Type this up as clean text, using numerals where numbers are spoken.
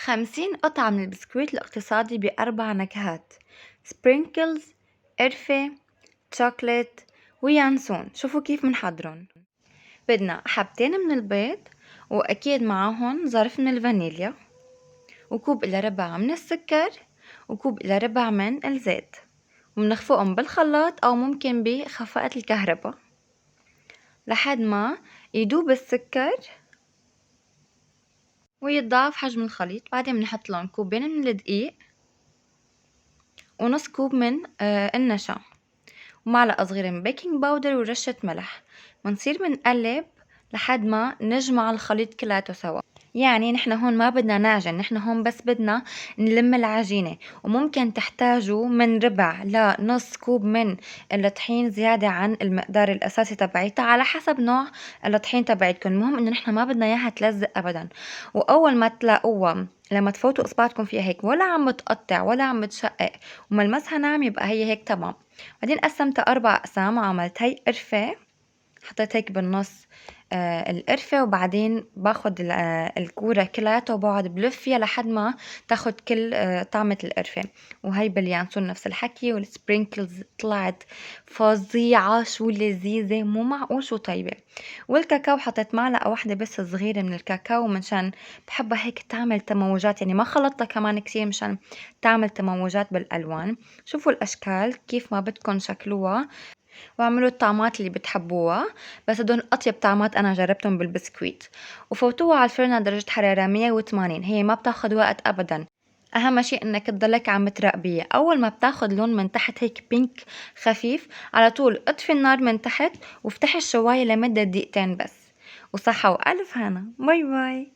50 قطعة من البسكويت الاقتصادي ب4 نكهات: سبرينكلز، قرفة، شوكولات، ويانسون. شوفوا كيف منحضرن. بدنا حبتين من البيض، وأكيد معاهن ظرف من الفانيليا، وكوب إلا ربع من السكر، وكوب إلا ربع من الزيت، ومنخفقهم بالخلاط أو ممكن بخفقة الكهرباء لحد ما يدوب السكر ويتضاعف حجم الخليط. بعدين بنحط لهم كوبين من الدقيق، ونص كوب من النشا، ومعلقة صغيرة من بيكنج باودر، ورشة ملح. بنصير بنقلب لحد ما نجمع الخليط كلياته سوا. يعني نحن هون ما بدنا نعجن، نحن هون بس بدنا نلم العجينة. وممكن تحتاجوا من ربع لنص كوب من الطحين زيادة عن المقدار الأساسي تبعيتها على حسب نوع الطحين تبعتكم. المهم إنه نحن ما بدنا إياها تلزق أبدا. وأول ما تلاقوها لما تفوتوا إصبعتكم فيها هيك ولا عم تقطع ولا عم تشقق وملمسها ناعم، يبقى هي هيك تمام. بعدين قسمتها 4 أقسام وعملت هي قرفة، حطيت هيك بالنص القرفة، وبعدين باخد الكورة كلياتها وبقعد بلف فيها لحد ما تاخد كل طعمة القرفة. وهي باليانسون نفس الحكي. والسبرينكلز طلعت فظيعة، شو لذيذة، مو معقول شو طيبة. والكاكاو حطيت معلقة واحدة بس صغيرة من الكاكاو، منشان بحبها هيك تعمل تموجات، يعني ما خلطتها كمان كتير مشان تعمل تموجات بالألوان. شوفوا الأشكال كيف ما بدكن شكلوها، واعملوا الطعمات اللي بتحبوها، بس هدول اطيب طعمات انا جربتهم بالبسكويت. وفوتوها على الفرن على درجة حرارة 180. هي ما بتاخد وقت ابدا، اهم شيء انك تضلك عم تراقبيها. اول ما بتاخد لون من تحت هيك بينك خفيف، على طول اطفي النار من تحت وافتحي الشواية لمدة دقيقتين بس. وصحة والف هنا. باي باي.